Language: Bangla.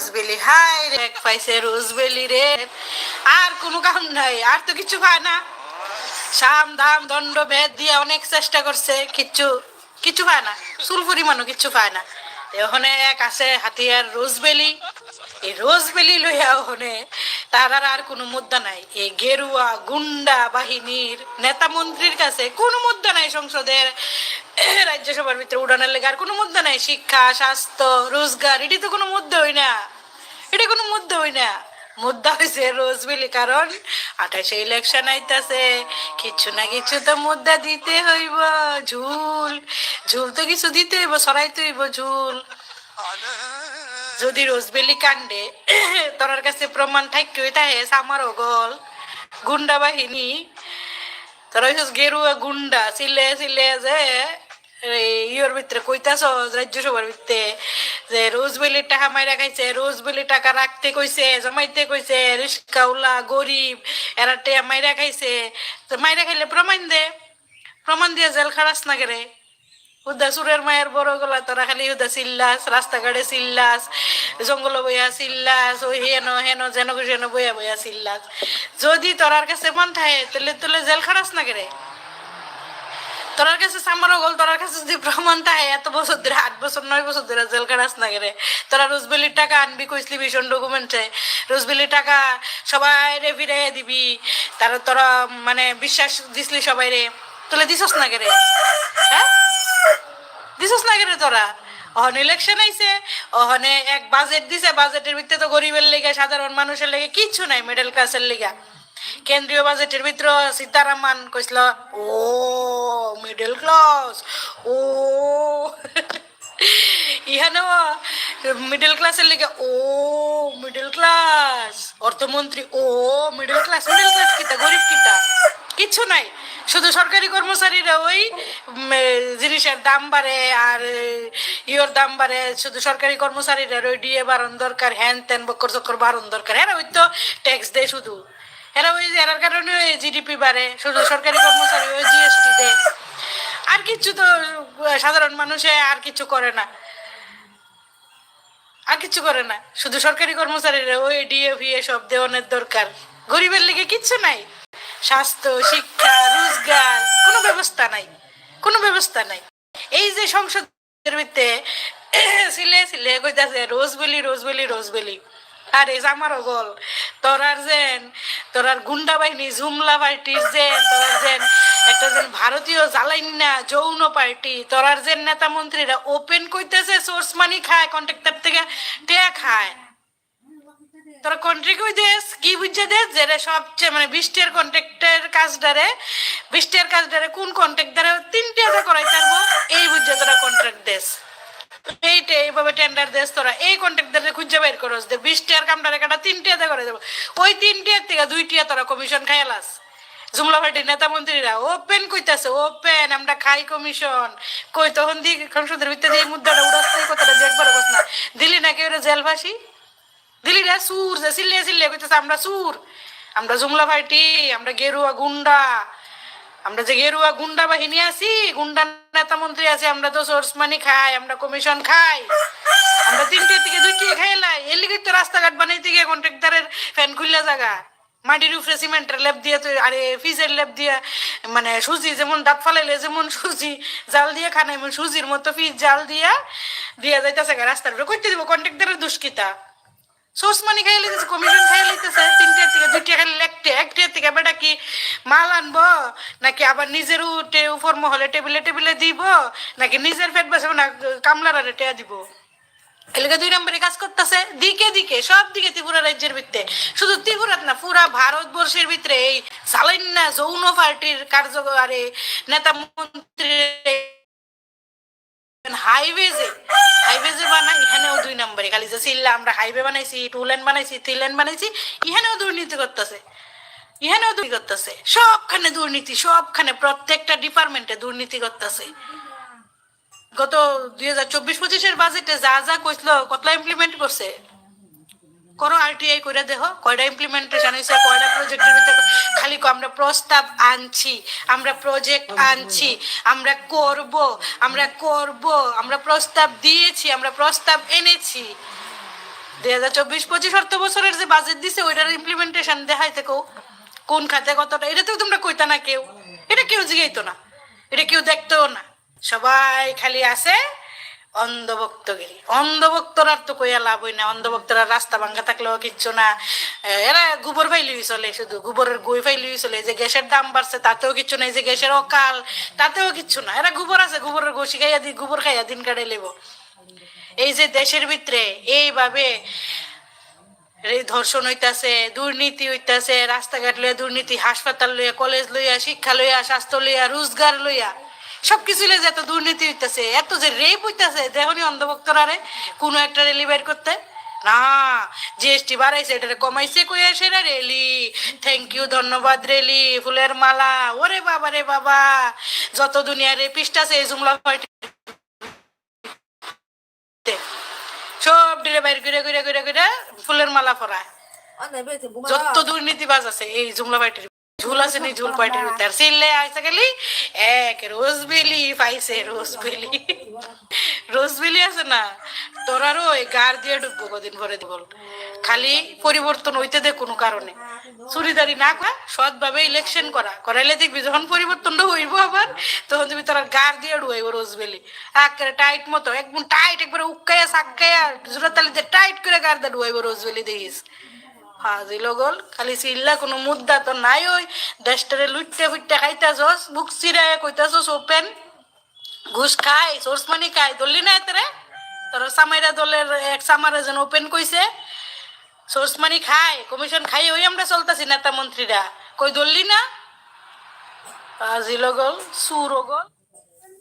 রোজবেলি হাই রে পাইছে রোজবেলি রে আর কোনো কাম নাই আর তো কিছু পায় না সাম দাম দণ্ড ভেদ দিয়ে অনেক চেষ্টা করছে কিচ্ছু কিছু পায় না চুল পরিমাণও কিছু পায় না ওখানে এক আছে হাতিয়ার রোজবেলি এই রোজবেলি লইয়া ওখানে তার আর কোনো মুদ্রা নাই এই গেরুয়া গুন্ডা বাহিনীর নেতা মন্ত্রীর কাছে কোনো মুদ্রা নাই সংসদের রাজ্যসভার ভিতরে উড়ানের লেগে আর কোনো মুদ্রা নাই শিক্ষা স্বাস্থ্য রোজগার এটি তো কোনো মুদ্রা হই না এটা কোনো মুদ্রা হই না মুদ্রা হয়েছে রোজবেলি কারণ 28-এ ইলেকশন আইতাছে কিছু না কিছু তো মুদ্রা দিতে হইব ঝুল ঝুল তো কিছু দিতে হইব সরাইতে হইব ঝুল যদি রোজবেলি কাণ্ডে তোর কাছে প্রমাণ থাকি তাহে আমারও গল গুন্ডা বাহিনী তোরা গেরুয়া গুন্ডা সিলে সিলে যে ইয়োর ভিতরে কইতাছ রাজ্যসভার ভিতরে যে রোজবেলির টাকা মাইরা খাইছে রোজবেলির টাকা রাখতে কইছে জমাইতে কইছে রিস্কাওয়ালা গরিব এরা টেয়া মাইরা খাইছে তো মাইরা খাইলে প্রমাণ দিয়ে জেল খারাস না করে উদা সুরের মায়ের বড় গলা তোরা খালি উদা চিল্লাস রাস্তাঘাটে চিল্লাস জঙ্গল বইয়া চিল্লাস ওই হেন হেন যেন যেন বইয়া বইয়া চিল্লাস যদি তোরার কাছে মন থাকে তাহলে তোলে জেল খারাস না করে তোরার কাছে সামারও গল তোরার কাছে যদি প্রমাণ থাকে এত বছর ধরে 8 বছর 9 বছর ধরে জেল খারাস না করে তোরা রোজবেলির টাকা আনবি কইসলি ভীষণ ডকুমেন্টে রোজবেলির টাকা সবাই রে ফিরাইয়া দিবি তারা তোরা মানে বিশ্বাস দিসলি সবাই রে তোলে দিছস না করে হ্যাঁ দিছস না করে তোরা অহন ইলেকশন আইছে অহনে এক বাজেট দিছে বাজেটের ভিতরে তো গরিবের লেগে সাধারণ মানুষের লেগে কিচ্ছু নাই মিডল ক্লাসের লেগে কেন্দ্রীয় বাজেটের ভিতরে সীতারামন কইছিল ও মিডল ক্লাস ও ইহানেও মিডল ক্লাসের লেগে ও মিডল ক্লাস অর্থমন্ত্রী ও মিডল ক্লাস কিতা গরিব কিতা কিচ্ছু নাই শুধু সরকারি কর্মচারীরা ওই জিনিসের দাম বাড়ে আর ইয়োর দাম বাড়ে শুধু সরকারি কর্মচারীরা ওই ডিএ বাড়ন দরকার হ্যান ত্যান বক্কর চক্কর বাড়ন দরকার হ্যাঁ ওই তো ট্যাক্স দেয় শুধু এরা ওই এরার কারণে ওই জিডিপি বাড়ে শুধু সরকারি কর্মচারী ওই জিএসটি দেয় আর কিছু তো সাধারণ মানুষে আর কিছু করে না আর কিছু করে না শুধু সরকারি কর্মচারীরা ওই ডিএফি এসব দেওয়ানের দরকার গরিবের লেগে কিচ্ছু নাই স্বাস্থ্য শিক্ষা রোজগার কোনো ব্যবস্থা নাই এই যে সংসদের ভিতরে সিলে সিলে কইতাছে রোজবেলি রোজবেলি রোজবেলি আরে আমারও গল তোরার গুন্ডা বাহিনী জুমলা পার্টির তোরার একটা ভারতীয় জ্বালাইনা যৌন পার্টি তোরার নেতা মন্ত্রীরা ওপেন কইতেছে সোর্স মানি খায় কন্ট্রাক্টর থেকে টেয়া খায় তোরা কন্ট্রাক্ট কই দেশ কি বুঝছে দেশ যে সবচেয়ে মানে 20 কন্ট্রাক্টের কাজটারে কোন কন্ট্রাক্টরে 3টা করাই পারবো এই বুঝছে তোরা কন্ট্রাক্ট দেশ এইটা এইভাবে টেন্ডার দেশ তোরা এই কন্ট্রাক্টরে খুঁজে বের করস যে 20 কামটারে কাটা 3টা করে দেবো ওই 3 থেকে 2 তোরা কমিশন খাইলাস জুমলা পার্টির নেতা মন্ত্রীরা ওপেন কইতাছে ওপেন আমরা খাই কমিশন কই তখন দি সংসদের ভিতরে এই মুদ্রাটা উড়াচ্ছে কথাটা দেখবার বস না দিলি নাকি ওরা জেলবাসী দিলি রে সুর যে সিল্লে সিল্লে কইতেছে আমরা সুর আমরা জুমলা পার্টি আমরা গেরুয়া গুন্ডা বাহিনী আছি গুন্ডা নেতা মন্ত্রী আছে আমরা তো সোর্স মানি খাই আমরা কমিশন খাই আমরা 3 থেকে 2 খাইলাই এর লিগে তো রাস্তাঘাট বানাইতে গিয়ে কন্ট্রাক্টরের ফ্যান খুললা জায়গা মাটির উপরে সিমেন্টের লেপ দিয়ে তো আরে ফিজের লেপ দিয়ে মানে সুজি যেমন দাঁত ফালাইলে যেমন সুজি জাল দিয়ে খানা এমন সুজির মতো ফিজ জাল দিয়া যাইতেছে রাস্তার উপরে করতে দিব কন্ট্রাক্টরের দুষ্কৃতা সোর্স মানি খাই লিতেছে কমিশন খাই লিতেছে 3 থেকে 2 খাইলে একটা থেকে বেটা কি মাল আনবো নাকি আবার নিজের উঠে উপর মহলে টেবিলে দিব নাকি নিজের পেট বাঁচাবো না কামলার টেয়া দিব এলাকা 2 নম্বরে কাজ করতেছে দিকে সব দিকে ত্রিপুরা রাজ্যের ভিতরে শুধু ত্রিপুরাত না পুরা ভারতবর্ষের ভিতরে এই সালাইন্না যৌন পার্টির কার্যকরী নেতা মন্ত্রী হাইওয়ে বানাই এখানেও 2 নম্বরে খালি যে সিল্লা আমরা হাইওয়ে বানাইছি 2 লেন বানাইছি 3 লেন বানাইছি এখানেও দুর্নীতি করতেছে সবখানে দুর্নীতি সবখানে প্রত্যেকটা ডিপার্টমেন্টে দুর্নীতি করতেছে গত 2024-25 বাজেটে যা যা কইছিল কতলা ইমপ্লিমেন্ট করছে করো আরটিআই করে দেখো কয়টা ইমপ্লিমেন্টেশন হয়েছে কয়টা প্রজেক্টের ভিতরে খালি আমরা প্রস্তাব আনছি আমরা প্রজেক্ট আনছি আমরা করব আমরা প্রস্তাব দিয়েছি আমরা প্রস্তাব এনেছি 2024-25 অর্থ বছরের যে বাজেট দিছে ওইটার ইমপ্লিমেন্টেশন দেখাইতে কও কোন খাতে কতটা, এটা তো তোমরা কইতা না কেউ, এটা কেউ জিগাইতো না, এটা কেউ দেখতো না, সবাই খালি আছে অন্ধভক্তগিরি। অন্ধভক্তরা তো কইয়া লাভ হই না, অন্ধভক্তরা রাস্তা ভাঙ্গা থাকলেও কিচ্ছু না, এরা গোবর ফাইলিয়ে চলে, শুধু গোবরের গই ফাইলিয়ে চলে, যে গ্যাসের দাম বাড়ছে তাতেও কিচ্ছু নাই, যে গ্যাসের অকাল তাতেও কিচ্ছু না, এরা গোবর আছে গোবরের ঘষি খাইয়া দি গোবর খাইয়া দিন কাটাই লেব। এই যে দেশের ভিতরে এইভাবে ধর্ষণ হইতাছে, দুর্নীতি হইতাছে, রাস্তাঘাট লইয়া দুর্নীতি, হাসপাতাল লইয়া, কলেজ লইয়া, শিক্ষা লইয়া, স্বাস্থ্য লইয়া, রোজগার লইয়া, সবকিছু লইয়া যে এত দুর্নীতি হইতাছে, এত যে রেপ হইতাছে, দেখনি অন্ধভক্তরা রে কোনো একটা রেলি বের করতে না, জিএসটি বাড়াইছে এটা কমাইছে কই আসে না রেলি, থ্যাংক ইউ ধন্যবাদ রেলি, ফুলের মালা, ওরে বাবা রে বাবা, যত দুনিয়া রেপিস্ট আছে এই জুমলা সব ডিরে বাইর ঘুরে ঘুরে ঘুরে ঘুরে ফুলের মালা পরায়, যত দুর্নীতিবাজ আছে এই জুমলা পার্টির ঝুল আছে নি, ঝুল পার্টির উত্তর সিললে আইসা গেলি এক রোজবেলি পাইছে, রোজবেলি রোজবেলি আছে না তোরারও ওই গার দিয়ে ঢুকবো কদিন পরে বল, খালি পরিবর্তন হইতে দে কোনো কারণে, চুরিদারি না করা, সৎভাবে ইলেকশন করাইলে দেখবি যখন পরিবর্তনটা হইব আবার তখন তুমি তোর গার দিয়ে ঢুকাইব রোজবেলি, একেবারে টাইট মতো একদম টাইট, একবারে উক্কাইয়া সাক্কাইয়া জোড়াতালিতে টাইট করে গার দিয়ে ঢুকাইব রোজবেলি দেখিস। হাজিল গল খালি চিল্লা, কোনো মুদ্রা তো নাই, ওই দেশটারে লুটতে ফুটতে খাইতাছস, বুক চিরায় কইতাছস ওপেন, ঘুষ খাই সোর্স মানি খাই, ধরলি না এতরে তোর সামাইরা দলের এক সামারে যেন ওপেন কইছে সোর্স মানি খাই, কমিশন খাই, ওই আমরা চলতেছি নেতা মন্ত্রীরা, কই ধরলি না? হাজিল গল সুর গল।